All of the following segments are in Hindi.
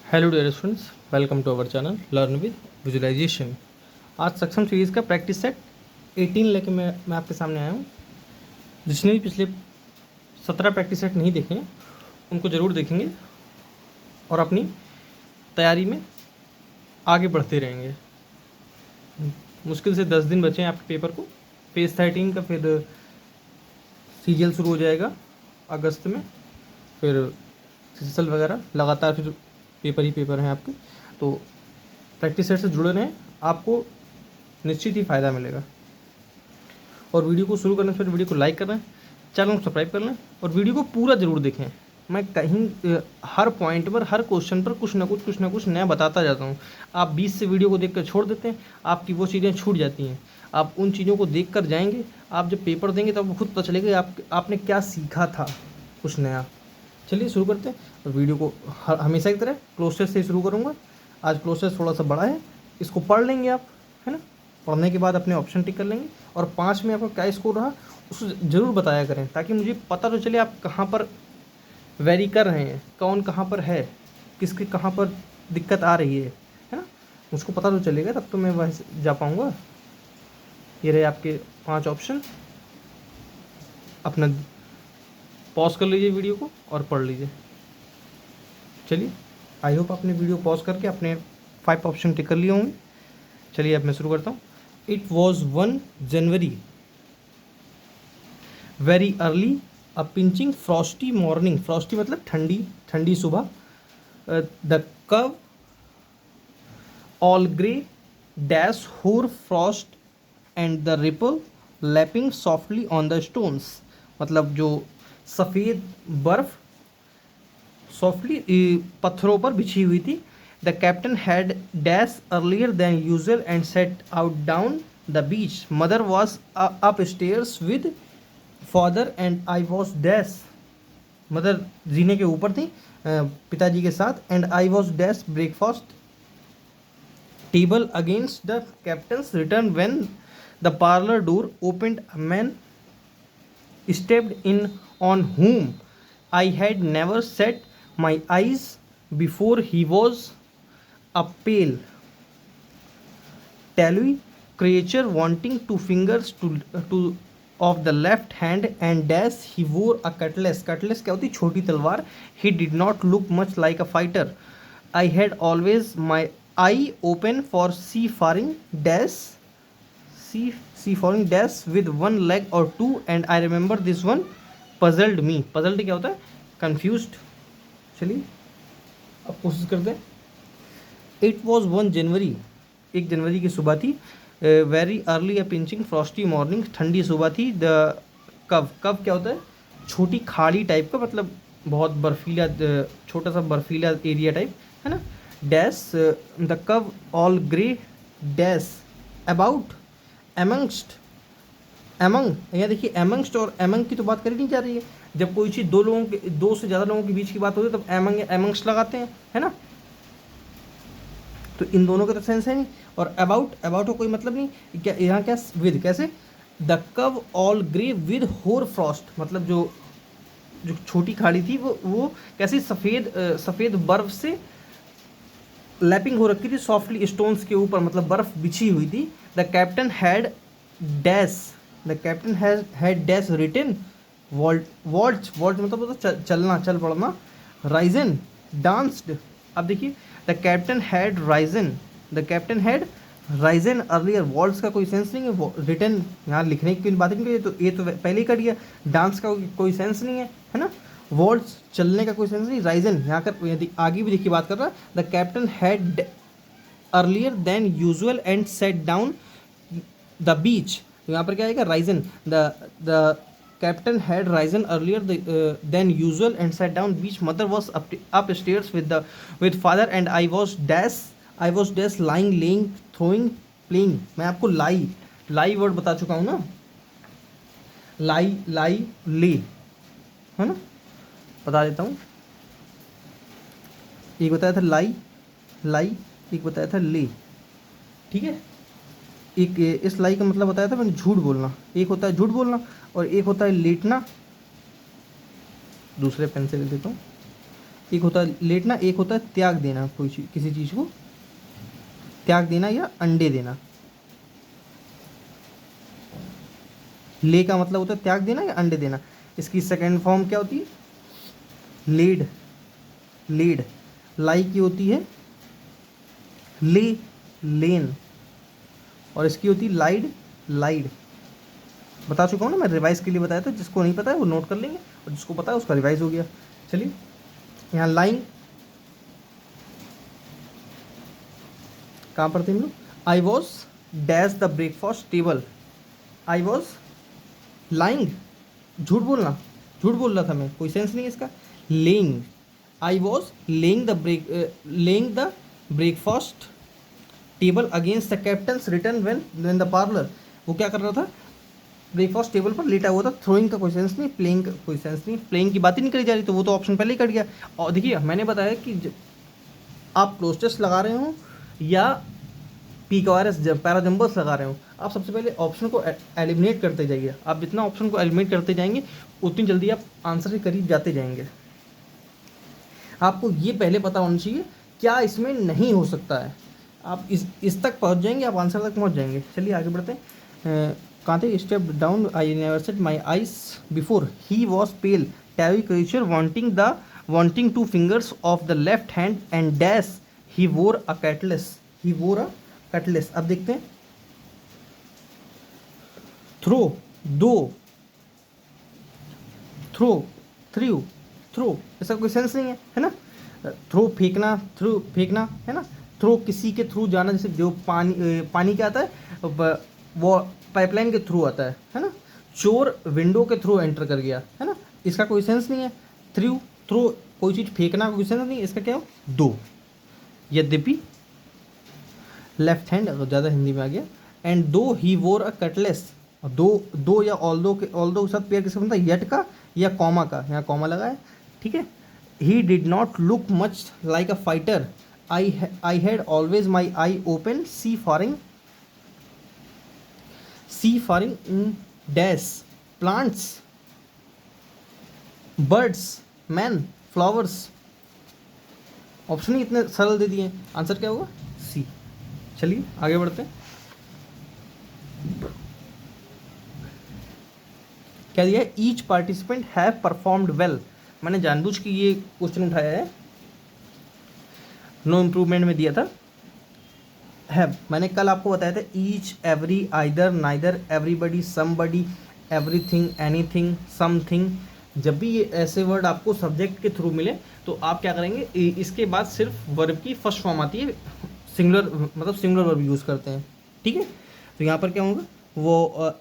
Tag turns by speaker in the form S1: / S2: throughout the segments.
S1: Hello dear students, welcome to our channel learn with visualization. आज सक्षम सीरीज़ का प्रैक्टिस सेट 18 लेके मैं आपके सामने आया हूँ। जिसने भी पिछले 17 प्रैक्टिस सेट नहीं देखे हैं उनको ज़रूर देखेंगे और अपनी तैयारी में आगे बढ़ते रहेंगे। मुश्किल से 10 दिन बचे हैं आपके पेपर को। पेज 13 का फिर सीजीएल शुरू हो जाएगा अगस्त में, फिर सीजीएल वगैरह लगातार फिर पेपर ही पेपर हैं आपके। तो प्रैक्टिस सेट से जुड़े रहें, आपको निश्चित ही फ़ायदा मिलेगा। और वीडियो को शुरू करने से पहले वीडियो को लाइक कर लें, चैनल को सब्सक्राइब कर लें और वीडियो को पूरा ज़रूर देखें। मैं कहीं हर पॉइंट पर, हर क्वेश्चन पर कुछ ना कुछ नया बताता जाता हूँ। आप 20 से वीडियो को देखकर छोड़ देते हैं, आपकी वो चीज़ें छूट जाती हैं। आप उन चीज़ों को देख कर जाएंगे, आप जब पेपर देंगे तब आपको खुद पता चलेगा आपने क्या सीखा था कुछ नया। चलिए शुरू करते हैं। और वीडियो को हमेशा की तरह क्लोज से शुरू करूँगा। आज क्लोज थोड़ा सा बड़ा है, इसको पढ़ लेंगे आप, है ना। पढ़ने के बाद अपने ऑप्शन टिक कर लेंगे और 5 में आपका क्या स्कोर रहा उसको ज़रूर बताया करें, ताकि मुझे पता तो चले आप कहाँ पर वेरी कर रहे हैं, कौन कहाँ पर है, किसके कहाँ पर दिक्कत आ रही है ना। मुझको पता तो चलेगा, तब तो मैं वहीं जा पाऊँगा। ये रहे आपके 5 ऑप्शन। अपना पॉज कर लीजिए वीडियो को और पढ़ लीजिए। चलिए, आई होप आपने वीडियो पॉज करके अपने 5 ऑप्शन टिक कर लिए होंगे। चलिए अब मैं शुरू करता हूँ। It was 1 January, very early, a pinching Frosty morning, Frosty मतलब ठंडी ठंडी सुबह, द कव ऑल ग्रे डैश होर Frost and the ripple lapping softly on the stones, मतलब जो सफ़ेद बर्फ सॉफ्टली पत्थरों पर बिछी हुई थी। The captain had dash earlier than usual and set out down the beach. Mother was upstairs with father and I was dash, mother जीने के ऊपर थी पिताजी के साथ। And I was dash breakfast table against the captain's return when the parlour door opened. A man stepped in on whom I had never set my eyes before. He was a pale, tallowy creature wanting 2 fingers to of the left hand, and as he wore a cutlass. Cutlass क्या होती? छोटी तलवार। He did not look much like a fighter. I had always my eye open for seafaring dash seafaring dash with 1 leg or 2, and I remember this one puzzled me. puzzled क्या होता है? confused. चलिए अब कोशिश करते हैं। इट वॉज 1 जनवरी, 1 जनवरी की सुबह थी। वेरी अर्ली अ पिंचिंग फ्रॉस्टी मॉर्निंग, ठंडी सुबह थी। द कव, कव क्या होता है? छोटी खाड़ी टाइप का, मतलब बहुत बर्फीला, छोटा सा बर्फीला एरिया टाइप, है ना। डैश द कव all grey dash about amongst, among, यहाँ देखिए एमंगस्ट और एमंग की तो बात करी नहीं जा रही है। जब कोई चीज़ दो से ज़्यादा लोगों के बीच की बात होती है तब एमंग एमंगस्ट लगाते हैं, है ना। तो इन दोनों का तो सेंस है नहीं। और अबाउट, अबाउट का कोई मतलब नहीं। क्या यहाँ क्या विद, कैसे? द कव ऑल ग्रे विद होर फ्रॉस्ट, मतलब जो जो छोटी खाड़ी थी वो कैसी सफ़ेद बर्फ से लैपिंग हो रखी थी सॉफ्टली स्टोन्स के ऊपर, मतलब बर्फ बिछी हुई थी। The captain had dash, the captain had dash written waltz मतलब होता चलना, चल पड़ना। राइजन डांस्ड, अब देखिए the captain had risen, the captain had risen earlier. Waltz का कोई सेंस नहीं है, रिटन यहाँ लिखने की बात नहीं, तो ये तो पहले ही कर दिया। डांस का कोई सेंस नहीं है ना। वॉल्ट्स चलने का कोई सेंस नहीं। राइजन यहाँ कर यदि आगे भी देखिए बात कर रहा है। The captain had earlier than usual and set down the बीच, तो यहाँ पर क्या आएगा? Ryzen. The captain had risen earlier than usual and set down beach. Mother was upstairs with father and I was dash lying laying throwing playing. मैं आपको लाई वर्ड बता चुका हूँ ना, लाई ले, है ना। बता देता हूँ, एक बताया था लाई, एक बताया था ले, ठीक है। एक इस लाई का मतलब बताया था मैंने, झूठ बोलना। एक होता है झूठ बोलना और एक होता है लेटना। दूसरे पेन से लिख देता हूँ। एक होता है लेटना, एक होता है त्याग देना, कोई चीज, किसी चीज़ को त्याग देना या अंडे देना। ले का मतलब होता है त्याग देना या अंडे देना। इसकी सेकंड फॉर्म क्या होती है? लेड। लेड। लाई की होती है ले, लेन, और इसकी होती है लाइड, लाइड। बता चुका हूँ ना मैं, रिवाइज के लिए बताया था, जिसको नहीं पता है वो नोट कर लेंगे और जिसको पता है उसका रिवाइज हो गया। चलिए यहाँ लाइंग कहाँ पढ़ते हैं हम लोग? आई was dash the breakfast table. I was lying, झूठ बोलना, झूठ बोल रहा था मैं, कोई सेंस नहीं है इसका। Laying, I was laying the breakfast table against the captain's return when the parlour. वो क्या कर रहा था? ब्रेकफास्ट टेबल पर लेटा हुआ था। थ्रोइंग का कोई सेंस नहीं, प्लेइंग का कोई सेंस नहीं, प्लेइंग की बात ही नहीं करी जा रही, तो वो तो ऑप्शन पहले ही कट गया। और देखिए मैंने बताया कि आप क्लोज लगा रहे हो या PQRS पैराजम्बर्स लगा रहे हो, आप सबसे पहले ऑप्शन को एलिमिनेट करते जाइए। आप जितना ऑप्शन को एलिमिनेट करते जाएंगे उतनी जल्दी आप आंसर के करीब जाते जाएंगे। आपको ये पहले पता होना चाहिए क्या इसमें नहीं हो सकता है, आप इस तक पहुंच जाएंगे, आप आंसर तक पहुंच जाएंगे। चलिए आगे बढ़ते हैं। कहाँ थे? Step down, I never set my eyes before, he was pale, tawny creature wanting two fingers of the left hand and dash he wore a cutlass, he wore a cutlass। अब देखते हैं थ्रो, दो, थ्रो, थ्रो, ऐसा कोई सेंस नहीं है ना। थ्रो फेंकना, थ्रू फेंकना है ना। थ्रो किसी के थ्रू जाना, जैसे जो पानी क्या आता है वो पाइपलाइन के थ्रू आता है ना। चोर विंडो के थ्रू एंटर कर गया है ना, इसका कोई सेंस नहीं है। थ्रो कोई चीज़ फेंकना कोई सेंस नहीं, इसका क्या हो? दो। यद्यपि लेफ्ट हैंड अगर ज़्यादा हिंदी में आ गया। एंड दो ही वोर अ कटलेस, दो या ऑल्दो के साथ पेयर किसका बनता है? यट का या कॉमा का, यहाँ कॉमा लगा है, ठीक है। He did not look much like a fighter, I had always my eye open, seafaring in dash, plants, birds, man, flowers. Option ही इतने सरल दे दिए, आंसर क्या होगा? सी। चलिए आगे बढ़ते हैं। क्या दिया है? Each participant have performed well. मैंने जानबूझ के ये क्वेश्चन उठाया है, नो इम्प्रूवमेंट में दिया था। हैव मैंने कल आपको बताया था, each, every, either, neither, everybody, somebody, everything, anything, something. जब भी ये ऐसे वर्ड आपको सब्जेक्ट के थ्रू मिले तो आप क्या करेंगे, इसके बाद सिर्फ वर्ब की फर्स्ट फॉर्म आती है, सिंगुलर, मतलब सिंगुलर वर्ब यूज़ करते हैं, ठीक है। तो यहाँ पर क्या होगा? वो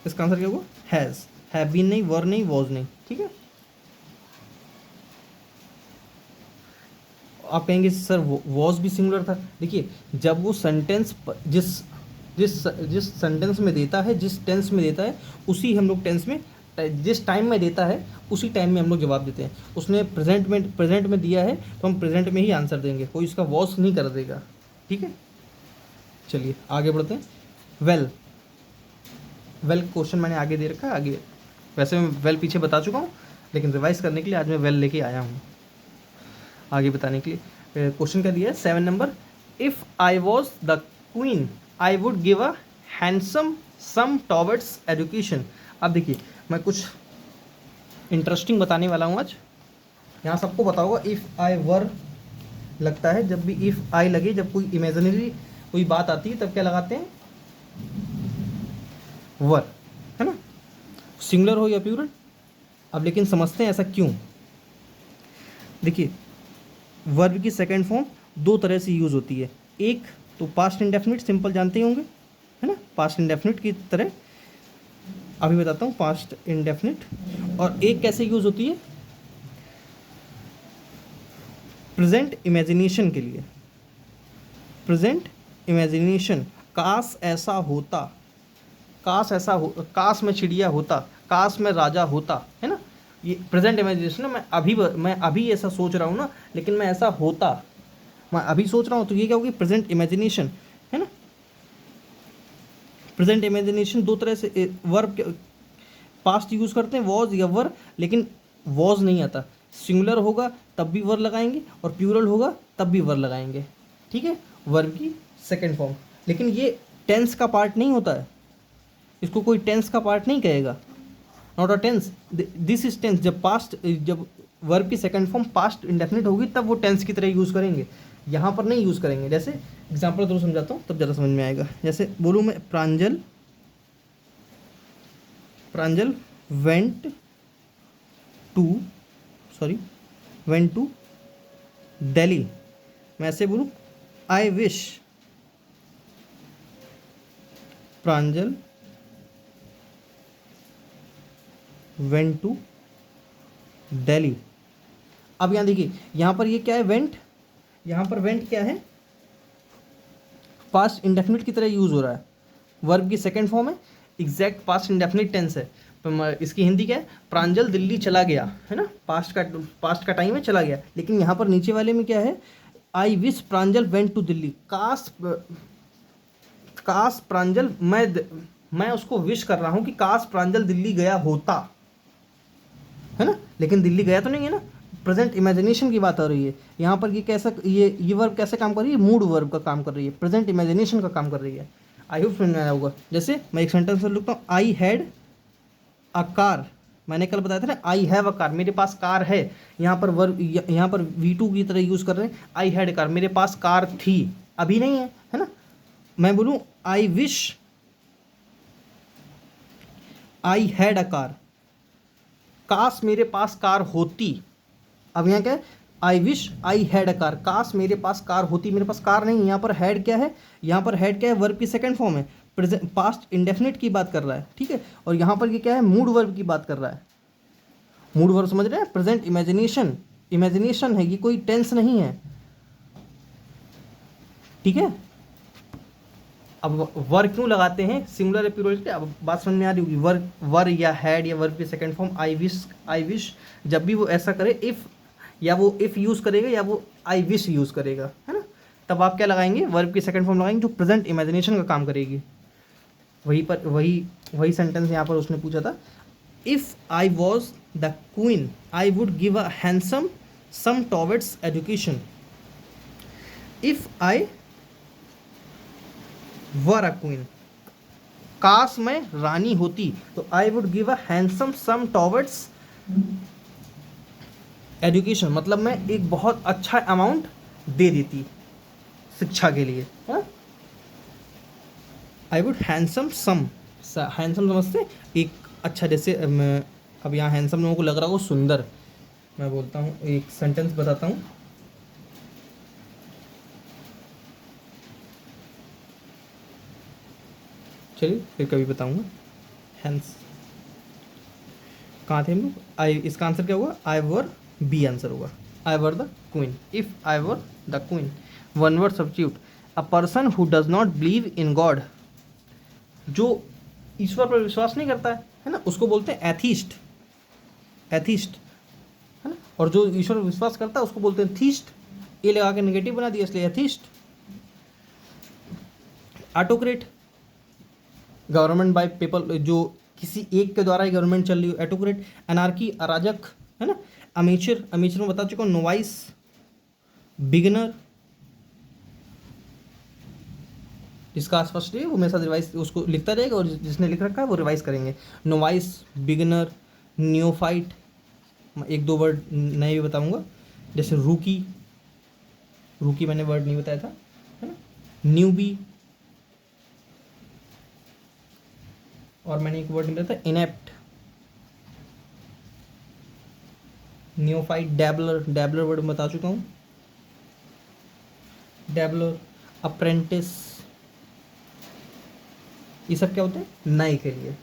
S1: इसका आंसर क्या होगा? हैज़, हैव बीन नहीं, वर नहीं, वॉज नहीं, ठीक है। आप कहेंगे सर वॉज भी सिंगुलर था। देखिए जब वो सेंटेंस जिस जिस सेंटेंस में देता है, जिस टेंस में देता है, उसी हम लोग टेंस में, जिस टाइम में देता है उसी टाइम में हम लोग जवाब देते हैं। उसने प्रेजेंट में दिया है तो हम प्रेजेंट में ही आंसर देंगे, कोई इसका वॉज नहीं कर देगा, ठीक है। चलिए आगे बढ़ते हैं। वेल क्वेश्चन मैंने आगे दे रखा है, आगे वैसे मैं वेल पीछे बता चुका हूँ, लेकिन रिवाइज करने के लिए आज मैं वेल लेके आया हूँ आगे बताने के लिए। क्वेश्चन क्या दिया है? 7 number, if I was the queen I would give a handsome sum towards education. अब देखिए मैं कुछ इंटरेस्टिंग बताने वाला हूँ आज। यहाँ सबको पता होगा इफ़ आई वर लगता है, जब भी इफ़ आई लगे, जब कोई इमेजिनरी कोई बात आती है तब क्या लगाते हैं? वर, है ना, सिंगुलर हो या प्लूरल। अब लेकिन समझते हैं ऐसा क्यों। देखिए वर्ब की सेकंड फॉर्म दो तरह से यूज़ होती है। एक तो पास्ट इंडेफिनिट, सिंपल जानते ही होंगे, है ना, पास्ट इंडेफिनिट की तरह। अभी बताता हूँ पास्ट इंडेफिनिट। और एक कैसे यूज़ होती है? प्रेजेंट इमेजिनेशन के लिए। प्रेजेंट इमेजिनेशन, काश ऐसा होता, काश में चिड़िया होता, काश में राजा होता, है ना, ये प्रेजेंट इमेजिनेशन है। मैं अभी ऐसा सोच रहा हूँ ना, लेकिन मैं ऐसा होता, मैं अभी सोच रहा हूँ, तो ये क्या होगी? प्रेजेंट इमेजिनेशन, है ना। प्रेजेंट इमेजिनेशन दो तरह से वर्ब पास्ट यूज़ करते हैं, वॉज या वर, लेकिन वॉज नहीं आता, सिंगुलर होगा तब भी वर लगाएंगे और प्लूरल होगा तब भी वर लगाएंगे, ठीक है, वर्ब की सेकंड फॉर्म। लेकिन ये टेंस का पार्ट नहीं होता है, इसको कोई टेंस का पार्ट नहीं कहेगा, not a tense, this is tense. जब वर्ब की सेकंड फॉर्म पास्ट इंडेफिनिट होगी तब वो टेंस की तरह यूज़ करेंगे, यहाँ पर नहीं यूज़ करेंगे। जैसे एग्जाम्पल थ्रू समझाता हूँ तब ज़्यादा समझ में आएगा। जैसे बोलूँ मैं, प्रांजल वेंट टू दिल्ली, मैं ऐसे बोलूँ, I wish Pranjal went to Delhi. अब यहाँ देखिए, यहाँ पर ये क्या है, वेंट, यहाँ पर वेंट क्या है, पास्ट इंडेफिनिट की तरह यूज़ हो रहा है, वर्ब की सेकंड फॉर्म है, एग्जैक्ट पास्ट इंडेफिनिट टेंस है। इसकी हिंदी क्या है, प्रांजल दिल्ली चला गया, है ना, पास्ट का टाइम है, चला गया। लेकिन यहाँ पर नीचे वाले में क्या है, I wish Pranjal went to Delhi, काश प्रांजल, मैं उसको विश कर रहा हूँ कि काश प्रांजल दिल्ली गया होता, है ना, लेकिन दिल्ली गया तो नहीं है ना, प्रेजेंट इमेजिनेशन की बात हो रही है यहाँ पर। ये कैसा, ये वर्ब कैसे काम कर रही है, मूड वर्ब का काम कर रही है, प्रेजेंट इमेजिनेशन का काम कर रही है। आई होप समझ में आया होगा। जैसे मैं एक सेंटेंस में लिखता हूँ, आई हैड अ कार, मैंने कल बताया था ना, आई हैव अ कार, मेरे पास कार है। यहाँ पर वर्ब, यहाँ पर V2 की तरह यूज़ कर रहे हैं, आई हैड कार, मेरे पास कार थी, अभी नहीं है ना। मैं बोलूँ I wish I had a car, काश मेरे पास कार होती। अब यहाँ क्या है, I wish I had a car, काश मेरे पास कार होती, मेरे पास कार नहीं। यहाँ पर हैड क्या है, यहाँ पर हैड क्या है, वर्ब की सेकंड फॉर्म है, प्रेजेंट पास्ट इंडेफिनिट की बात कर रहा है, ठीक है। और यहाँ पर ये क्या है, मूड वर्ब की बात कर रहा है। मूड वर्ब समझ रहे हैं, प्रेजेंट इमेजिनेशन है, ये कोई टेंस नहीं है, ठीक है। अब वर क्यों लगाते हैं, सिंगुलर या प्लूरल की अब बात समझ में आ रही होगी। वर या हैड या वर्ब की सेकंड फॉर्म आई विश, जब भी वो ऐसा करे, इफ़ या वो इफ़ यूज़ करेगा या वो आई विश यूज़ करेगा, है ना, तब आप क्या लगाएंगे, वर्ब की सेकंड फॉर्म लगाएंगे जो प्रेजेंट इमेजिनेशन का काम करेगी। वही सेंटेंस यहाँ पर उसने पूछा था, if I was the queen I would give a handsome sum towards education. If I were a queen, काश मैं रानी होती, तो I would give a handsome sum towards education, मतलब मैं एक बहुत अच्छा अमाउंट दे देती शिक्षा के लिए, है। आई वुड हैंडसम हैंडसम समझते, एक अच्छा, जैसे अब यहाँ हैंडसम लोगों को लग रहा हो सुंदर, मैं बोलता हूँ, एक सेंटेंस बताता हूँ। चलिए फिर कभी बताऊँगा। हैंस कहाँ थे हम लोग, इसका आंसर क्या होगा, आई वर, बी आंसर होगा, I were the queen. If I were the queen, one word substitute, a person who does not believe in God, जो ईश्वर पर विश्वास नहीं करता है ना, उसको बोलते हैं एथीस्ट, है ना। और जो ईश्वर पर विश्वास करता है उसको बोलते हैं थीस्ट, ये लगा के नेगेटिव बना दिया इसलिए atheist. Autocrat, government by people, जो किसी एक के द्वारा ही गवर्नमेंट चल रही हो, ऑटोक्रेट। अनार्की, अराजक, है ना। अमेचर में बता चुका हूँ, नोवाइस, बिगिनर, जिसका आस पास है वो मेरे साथ रिवाइज उसको लिखता रहेगा और जिसने लिख रखा है वो रिवाइज करेंगे। नोवाइस, बिगिनर, न्योफाइट, एक दो वर्ड नए भी बताऊंगा, जैसे रूकी मैंने वर्ड नहीं बताया था, है ना। न्यूबी, और मैंने एक वर्ड नहीं बताया था, इनेप्ट। न्योफाइट, डैबलर वर्ड बता चुका हूँ, डैबलर, अप्रेंटिस, ये सब क्या होते हैं, नए के लिए।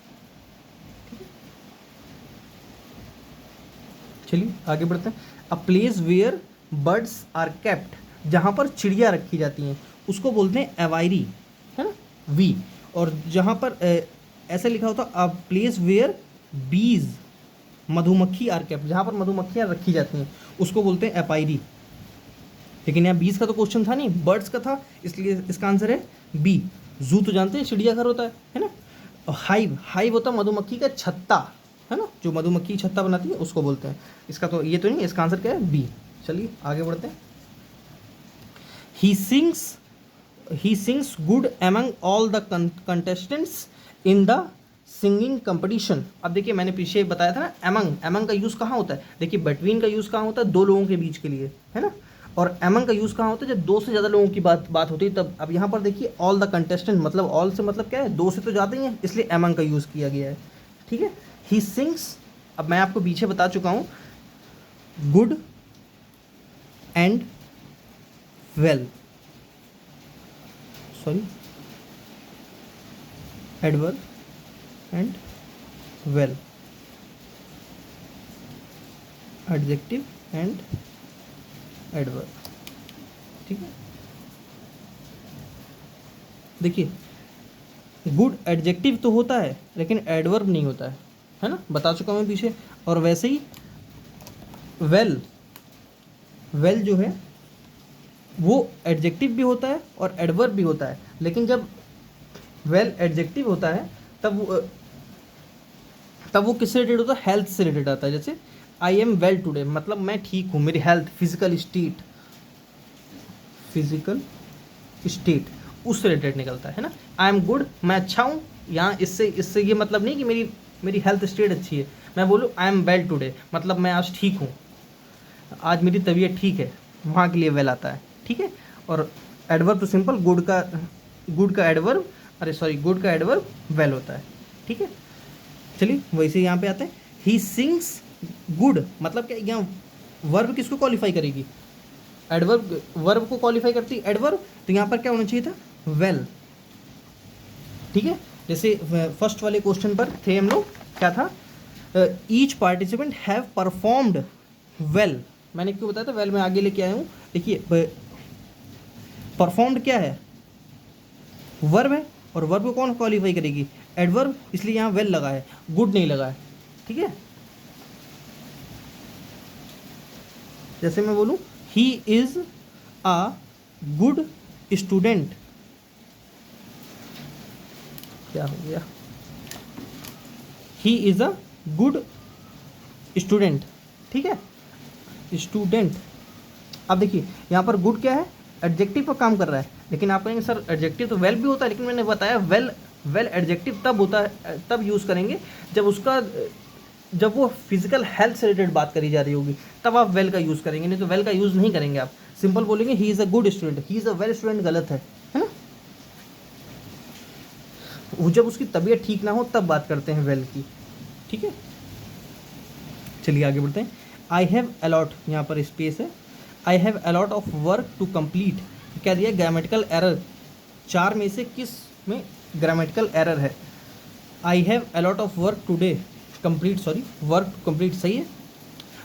S1: चलिए आगे बढ़ते हैं। A place where birds are kept, जहाँ पर चिड़िया रखी जाती हैं उसको बोलते हैं एवायरी, है ना, वी। और जहाँ पर ऐसा लिखा होता अ प्लेस वेयर बीज, मधुमक्खी आर केप्ट, जहाँ पर मधुमक्खियाँ रखी जाती हैं उसको बोलते हैं एपायरी। लेकिन यहाँ बीज का तो क्वेश्चन था नहीं, बर्ड्स का था, इसलिए इसका आंसर है बी। जू तो जानते हैं चिड़ियाघर होता है ना। हाइव होता है मधुमक्खी का छत्ता, है ना, जो मधुमक्खी छत्ता बनाती है उसको बोलते हैं। इसका तो ये तो नहीं, इसका आंसर क्या है, बी। चलिए आगे बढ़ते हैं। He sings good among all the contestants in the singing competition. अब देखिए मैंने पीछे बताया था ना, एमंग का यूज़ कहाँ होता है, देखिए बिटवीन का यूज़ कहाँ होता है, दो लोगों के बीच के लिए, है ना। और एमंग का यूज़ कहाँ होता है, जब दो से ज़्यादा लोगों की बात होती है तब। अब यहाँ पर देखिए ऑल द कंटेस्टेंट, मतलब ऑल से मतलब क्या है, दो से तो ज़्यादा ही है, इसलिए एमंग का यूज़ किया गया है। ठीक है, ही सिंग्स, अब मैं आपको पीछे बता चुका हूँ, good and well, sorry, adverb and well, adjective and adverb. ठीक है, देखिए गुड एडजेक्टिव तो होता है लेकिन एडवर्ब नहीं होता है ना, बता चुका हूँ मैं पीछे। और वैसे ही वेल जो है वो एडजेक्टिव भी होता है और एडवर्ब भी होता है, लेकिन जब वेल एडजेक्टिव होता है तब वो किससे रिलेटेड होता है, हेल्थ से रिलेटेड आता है। जैसे आई एम वेल टुडे, मतलब मैं ठीक हूँ, मेरी हेल्थ, फिजिकल स्टेट उससे रिलेटेड निकलता है ना। आई एम गुड, मैं अच्छा हूँ, यहाँ इससे ये मतलब नहीं कि मेरी हेल्थ स्टेट अच्छी है। मैं बोलूँ आई एम वेल टुडे, मतलब मैं आज ठीक हूँ, आज मेरी तबीयत ठीक है, वहाँ के लिए वेल आता है। ठीक है, और एडवर्ब तो सिंपल गुड का एडवर्ब, गुड का एडवर्ब वेल होता है। ठीक है, चलिए वैसे यहाँ पे आते हैं। ही सिंग्स गुड, मतलब क्या, यहाँ वर्ब किसको क्वालिफाई करेगी, एडवर्ब, वर्ब को क्वालिफाई करती है एडवर्ब, तो यहाँ पर क्या होना चाहिए था, वेल। ठीक है, जैसे फर्स्ट वाले क्वेश्चन पर थे हम लोग, क्या था, each participant have performed well. मैंने क्यों बताया था वेल, मैं आगे लेके आया हूँ। देखिए परफॉर्म्ड क्या है, वर्ब है, और वर्ब को कौन क्वालिफाई करेगी, एडवर्ब, इसलिए यहाँ वेल लगा है, गुड नहीं लगा है। ठीक है, जैसे मैं बोलूँ he is a good student, क्या हो गया, he is a good student. ठीक है, स्टूडेंट। अब देखिए यहाँ पर गुड क्या है, एडजेक्टिव पर काम कर रहा है, लेकिन आप कहेंगे सर एडजेक्टिव तो वेल भी होता है, लेकिन मैंने बताया वेल एडजेक्टिव तब होता है, तब यूज़ करेंगे जब वो फिजिकल हेल्थ से रिलेटेड बात करी जा रही होगी, तब आप वेल का यूज़ करेंगे, नहीं तो वेल का यूज़ नहीं करेंगे। आप सिंपल बोलेंगे he is a good student, he is a well student, गलत है ना। वो जब उसकी तबीयत ठीक ना हो तब बात करते हैं वेल की। ठीक है, चलिए आगे बढ़ते हैं। आई हैव अलॉट, यहाँ पर स्पेस है, I have a lot of work to complete, क्या दिया, ग्रामेटिकल एरर, चार में से किस में ग्रामेटिकल एरर है। I have a lot of work today, complete, sorry, work to complete सही है।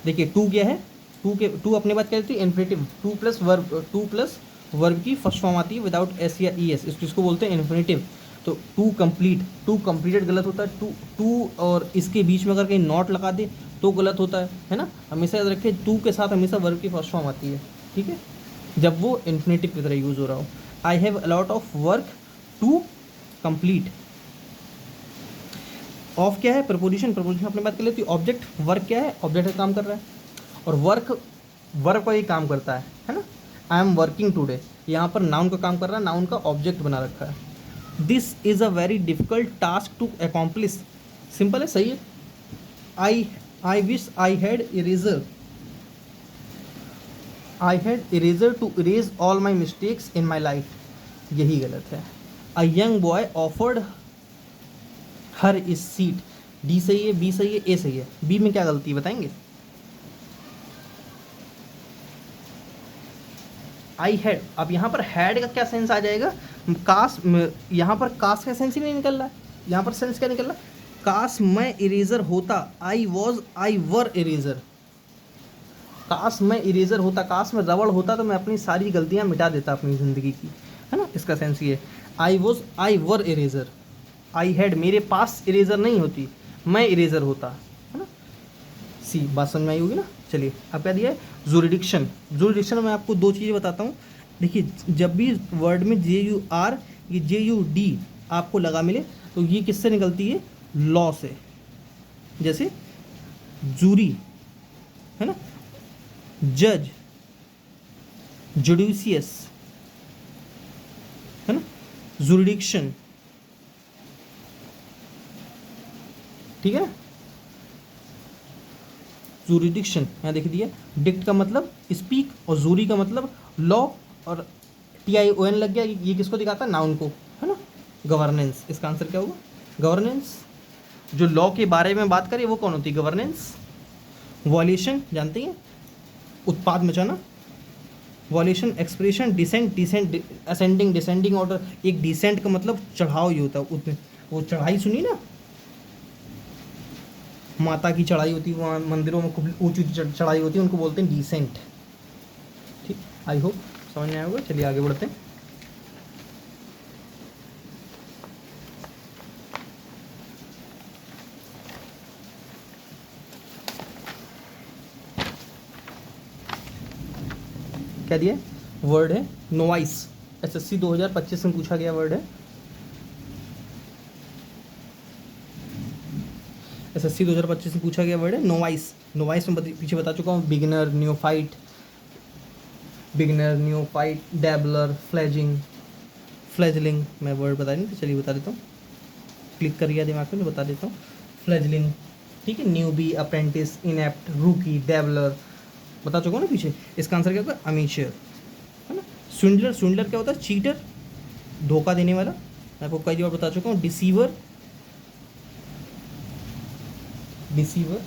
S1: देखिए टू क्या है, टू अपने बात कहती है इन्फिनेटिव, टू प्लस वर्ब की फर्स्ट फॉर्म आती है विदाउट एस या ई एस, इसको बोलते हैं इन्फिनेटिव। तो टू कंप्लीटेड गलत होता है, टू और इसके बीच में अगर कहीं नॉट लगा दे तो गलत होता है ना। हमेशा याद रखें टू के साथ हमेशा वर्ब की फर्स्ट फॉर्म आती है। ठीक है, जब वो इन्फिनेटिव की तरह यूज़ हो रहा हो। I have a lot of work to complete, of क्या है, प्रपोजिशन अपने बात कर लेती है। ऑब्जेक्ट, वर्क क्या है, ऑब्जेक्ट का काम कर रहा है, और वर्क पर ही काम करता है ना। आई एम वर्किंग टूडे, यहाँ पर नाउन का काम कर रहा है, नाउन का ऑब्जेक्ट बना रखा है। This is a very difficult task to accomplish, simple है, सही है। I wish I had eraser to erase all my mistakes in my life, यही गलत है। A young boy offered her his seat, D सही है, बी सही है, ए सही है। बी में क्या गलती बताएंगे, आई हैड, अब यहाँ पर हैड का क्या सेंस आ जाएगा, काश, यहाँ पर काश का सेंस ही नहीं निकल रहा है, यहाँ पर सेंस क्या निकल रहा है, काश मैं इरेजर होता, आई वर इरेजर, काश मैं इरेजर होता, काश मैं रबड़ होता तो मैं अपनी सारी गलतियाँ मिटा देता अपनी ज़िंदगी की, है ना। इसका सेंस ये, आई वर इरेजर, आई हैड, मेरे पास इरेजर नहीं होती, मैं इरेजर होता, है ना। सी, बात समझ में आई होगी ना। चलिए अब क्या दिया है, जुरिडिक्शन में आपको दो चीज़ें बताता हूँ। देखिए जब भी वर्ड में JUR ये JUD आपको लगा मिले तो ये किससे निकलती है, लॉ से, जैसे जूरी, है ना, जज, जुडिशियस, है ना, जुरिडिक्शन, ठीक है ना, जुरिडिक्शन यहाँ देख दिया। डिक्ट का मतलब स्पीक और जूरी का मतलब लॉ, और TION लग गया, ये किसको दिखाता है, नाउन को, है ना। गवर्नेंस, इसका आंसर क्या होगा, गवर्नेंस। जो लॉ के बारे में बात करें वो कौन होती है, गवर्नेंस। वॉल्यूशन जानते हैं, उत्पाद मचाना। Revolution, expression, descent, descent, ascending, descending order. एक डिसेंट का मतलब चढ़ाव ही होता है, उसमें वो चढ़ाई सुनी ना, माता की चढ़ाई होती है, वहाँ मंदिरों में खूब ऊंची चढ़ाई होती है, उनको बोलते हैं डिसेंट। ठीक, आई होप समझ में आया होगा। चलिए आगे बढ़ते हैं। क्या दिया वर्ड है, नोवाइस। SSC 2025 में पूछा गया वर्ड है। SSC 2025 में पूछा गया वर्ड है नोवाइस। नोवाइस में पीछे बता चुका हूँ, बिगिनर, न्यूफाइट, बिगिनर, न्यूफाइट, डैबलर, फ्लेजिंग, फ्लेजलिंग। मैं वर्ड बता नहीं तो चलिए बता देता हूँ, क्लिक कर गया दिमाग में, बता देता हूँ। फ्लेजलिंग, ठीक है, न्यूबी, अप्रेंटिस, इनएप्ट, रूकी, डैबलर, बता चुका हूँ ना पीछे। इसका आंसर क्या होगा, अमीचर, है ना। स्विंडलर, स्विंडलर क्या होता है, चीटर, धोखा देने वाला। मैं आपको कई बार बता चुका हूँ। डिसीवर, डिसीवर,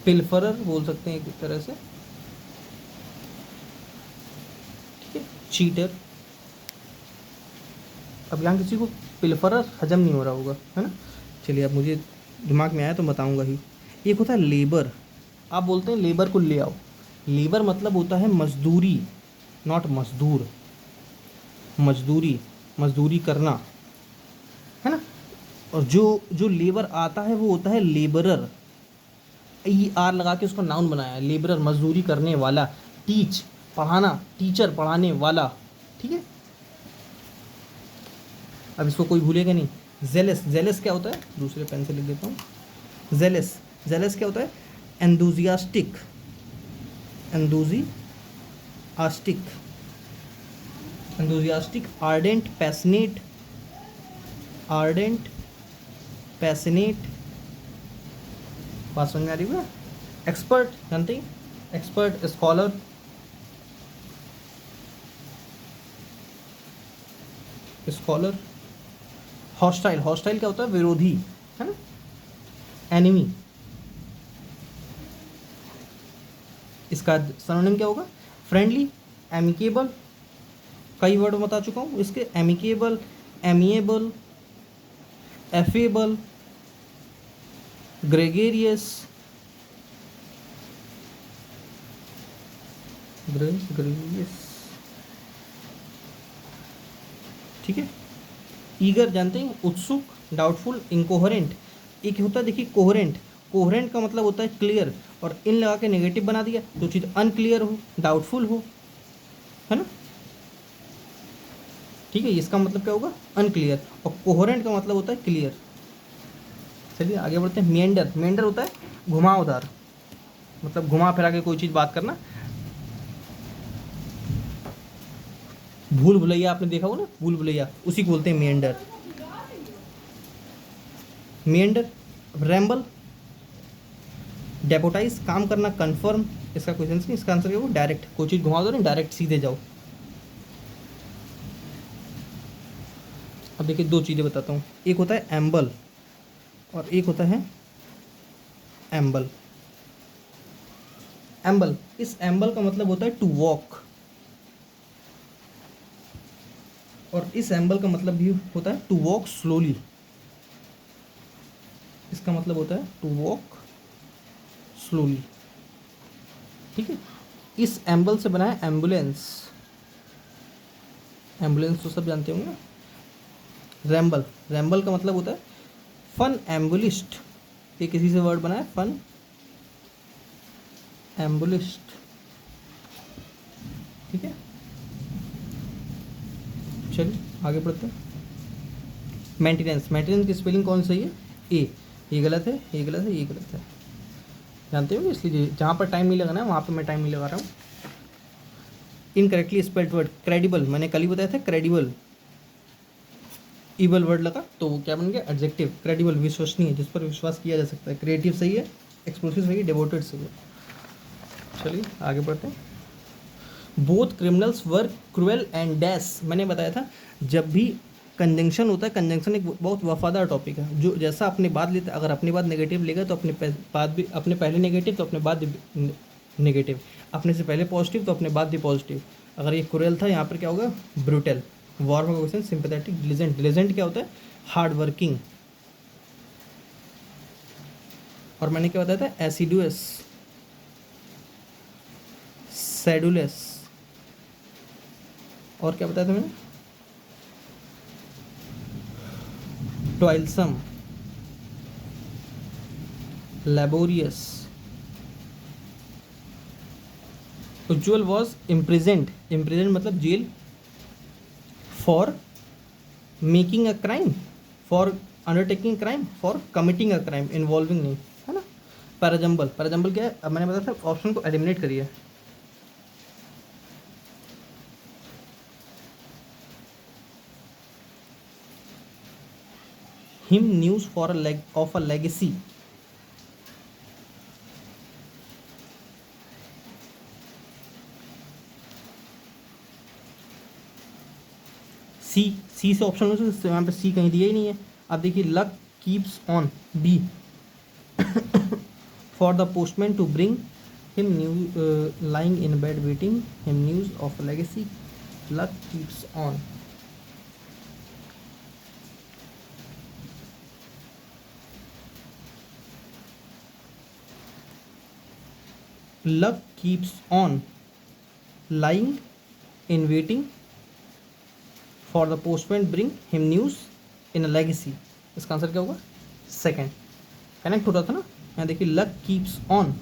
S1: पिल्फरर बोल सकते हैं एक तरह से, ठीक है, चीटर। अब यहाँ किसी को पिल्फरर हजम नहीं हो रहा होगा, है ना। चलिए अब मुझे दिमाग में आया तो बताऊंगा ही। एक होता है लेबर, आप बोलते हैं लेबर को ले आओ। लेबर मतलब होता है मजदूरी, नॉट मजदूर, मजदूरी, मजदूरी करना, है ना। और जो जो लेबर आता है वो होता है लेबरर, ER लगा के उसको नाउन बनाया, लेबरर, मजदूरी करने वाला। टीच, पढ़ाना, टीचर, पढ़ाने वाला, ठीक है। अब इसको कोई भूलेगा नहीं। जेलस, जेलस क्या होता है, दूसरे पेन से लिख देता हूँ। जेलस, जेलस क्या होता है, enthusiastic, enthusiastic, enthusiastic, ardent, passionate, ardent, passionate, बात समझ में आ रही है। एक्सपर्ट जानते हैं, expert, scholar, scholar. Hostile, hostile क्या होता है, विरोधी, है ना, एनिमी। इसका सिनोनिम क्या होगा, फ्रेंडली, एमिकेबल। कई वर्ड बता चुका हूँ इसके, amicable, amiable, affable, gregarious, gregarious, ठीक है। ईगर जानते हैं, उत्सुक, डाउटफुल, इनकोहरेंट। एक होता है देखिए कोहरेंट, कोहरेंट का मतलब होता है क्लियर, और इन लगा के नेगेटिव बना दिया, जो चीज़ अनक्लियर हो, डाउटफुल हो, है ना, ठीक है। इसका मतलब क्या होगा, अनक्लियर, और कोहरेंट का मतलब होता है क्लियर। चलिए आगे बढ़ते हैं। मेंडर, मेंडर होता है घुमावदार, मतलब घुमा फिरा के कोई चीज़ बात करना। भूल भुलैया आपने देखा हो ना, भूल भुलैया, उसी को बोलते हैं मेंडर, मेंडर। रैम्बल, डेपोटाइज, काम करना, कन्फर्म। इसका कोई सेंस नहीं, इसका आंसर क्या होगा, डायरेक्ट, कोई चीज़ घुमा दो नहीं, डायरेक्ट सीधे जाओ। अब देखिए दो चीज़ें बताता हूँ, एक होता है एम्बल और एक होता है एम्बल। एम्बल, इस एम्बल का मतलब होता है टू वॉक, और इस एम्बल का मतलब भी होता है टू वॉक स्लोली। इसका मतलब होता है टू वॉक स्लोली, ठीक है। इस एम्बल से बना है एम्बुलेंस, एम्बुलेंस तो सब जानते होंगे ना। रैम्बल, रैम्बल का मतलब होता है फन एम्बुलिस्ट, ये किसी से वर्ड बना है, फन एम्बुलिस्ट, ठीक है। चलिए आगे बढ़ते हैं। मेंटेनेंस, मेंटेनेंस की स्पेलिंग कौन सही है, ए। ये गलत है, ये गलत है, ये गलत है, जानते हो, इसलिए जहाँ पर टाइम नहीं लगाना है वहाँ पर मैं टाइम नहीं लगा रहा हूँ। इनकरेक्टली स्पेल्ड वर्ड क्रेडिबल, मैंने कल ही बताया था क्रेडिबल, ईबल वर्ड लगा तो वो क्या बन गया एडजेक्टिव। क्रेडिबल विश्वसनीय, जिस पर विश्वास किया जा सकता है। क्रिएटिव सही है, एक्सप्लोसिव सही है, डिवोटेड सही है। चलिए आगे बढ़ते हैं। Both criminals were cruel and dash, मैंने बताया था जब भी कंजंक्शन होता है, कंजंक्शन एक बहुत वफादार टॉपिक है। जो जैसा अपनी बात लेता है, अगर अपनी बात नेगेटिव लेगा तो अपनी बात भी, अपने पहले नेगेटिव तो अपने बाद भी नेगेटिव, अपने से पहले पॉजिटिव तो अपने बाद भी पॉजिटिव। अगर ये क्रूएल था, यहाँ पर क्या होगा ब्रूटल। वार्म का क्वेश्चन सिंपैथेटिक। डिलीजेंट, डिलीजेंट क्या होता है हार्ड वर्किंग। और मैंने क्या बताया था एसिडुअस, सेडुलस, और क्या बताया था मैंने टॉयलसम, laborious. Ujjwal was imprisoned, imprisoned मतलब jail, for making a crime, for undertaking crime, for committing a crime, involving नहीं, है ना। पैराजम्बल, पैराजम्बल क्या है, अब मैंने बताया था ऑप्शन को एलिमिनेट करिए। Him news for of a legacy, C, C से ऑप्शन में से यहाँ पे सी कहीं दिया ही नहीं है। अब देखिए luck keeps on, B for the postman to bring him news lying in bed waiting him news of legacy, luck keeps on. Luck keeps on lying in waiting for the postman bring him news in a legacy, इसका आंसर क्या होगा सेकेंड। कनेक्ट हो रहा था ना। यहाँ देखिए luck keeps on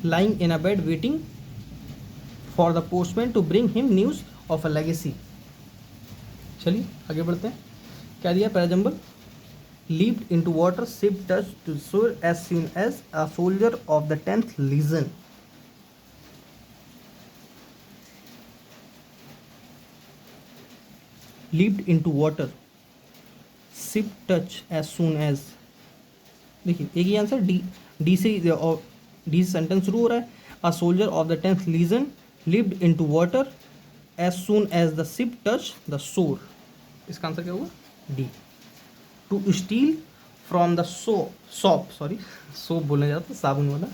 S1: lying in a bed waiting for the postman to bring him news of a legacy. चलिए आगे बढ़ते हैं। क्या दिया parajumble, leaped into water, ship touched to shore as soon as a soldier of the 10th Legion. Leaped into water, ship touch as soon as, देखिए एक ही आंसर डी, डी से डी से सेंटेंस शुरू हो रहा है। A soldier of the 10th legion leaped into water as soon as the ship touch the shore, इसका आंसर क्या होगा D. To steal from the shop, sorry soap बोलने जाता साबुन वाला,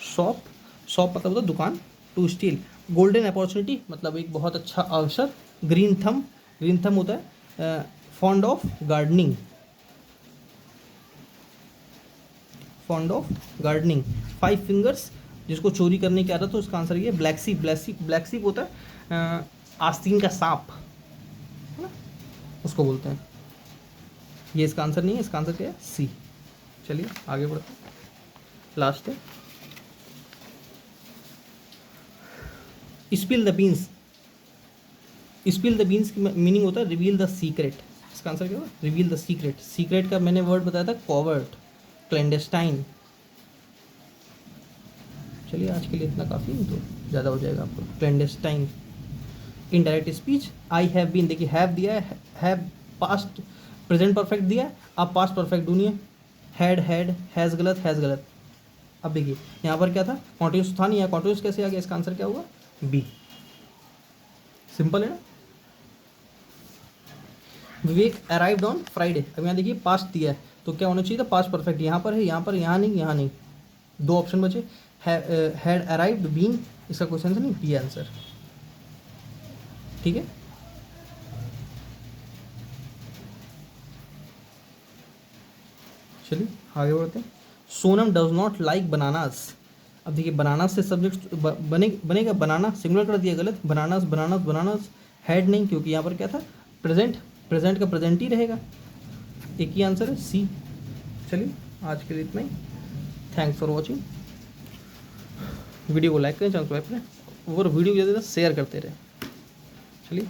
S1: शॉप, शॉप मतलब होता है दुकान, टू स्टील। गोल्डन अपॉर्चुनिटी मतलब एक बहुत अच्छा अवसर। ग्रीन थम, ग्रीन थम होता है fond of gardening, fond of gardening. Five fingers जिसको चोरी करने की आदत हो, उसका आंसर ये ब्लैक सीप, ब्लैक सीप, ब्लैक सीप होता है आस्तीन का सांप, है ना, उसको बोलते हैं। ये इसका आंसर नहीं है, इसका आंसर क्या है सी। चलिए आगे बढ़ते हैं, लास्ट है spill the beans. Spill the beans की मीनिंग होता है रिवील द सीक्रेट, इसका आंसर क्या होगा रिवील द सीक्रेट। सीक्रेट का मैंने वर्ड बताया था कॉवर्ट, क्लैंडेस्टाइन। चलिए आज के लिए इतना काफ़ी, तो ज़्यादा हो जाएगा आपको। Clandestine. Indirect speech, I have been, देखिए हैव दिया है, हैव पास्ट प्रेजेंट परफेक्ट दिया है, आप पास्ट परफेक्ट ढूंढिए। हैड, हैज़ गलत, हैज़ गलत। अब देखिए यहाँ पर क्या था कॉन्टिन्यूस था नहीं, यहाँ कॉन्टिन्यूस कैसे आ गया, इसका आंसर क्या होगा बी। सिंपल है ना। विवेक अराइव्ड ऑन फ्राइडे, अब यहाँ देखिए पास्ट दिया है तो क्या होना चाहिए था पास्ट परफेक्ट, यहाँ पर है, यहाँ पर, यहाँ नहीं, यहाँ नहीं, दो ऑप्शन बचे। हैड अराइव्ड, बीन, इसका क्वेश्चन नहीं, बी आंसर। ठीक है, चलिए आगे बढ़ते हैं। Sonam does not like bananas, अब देखिए बनानास से सब्जेक्ट बनेगा बनाना, सिंगुलर कर दिया गलत, बनानास, बनानास, बनानास। हैड नहीं, क्योंकि यहाँ पर क्या था प्रेजेंट, प्रेजेंट का प्रेजेंट ही रहेगा, एक ही आंसर है सी। चलिए आज के लिए इतना ही, थैंक्स फॉर वॉचिंग। वीडियो को लाइक करें, चैनल को सब्सक्राइब करें और वीडियो को ज़्यादा से ज़्यादा शेयर करते रहें। चलिए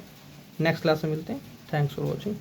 S1: नेक्स्ट क्लास में मिलते हैं, थैंक्स फॉर वॉचिंग।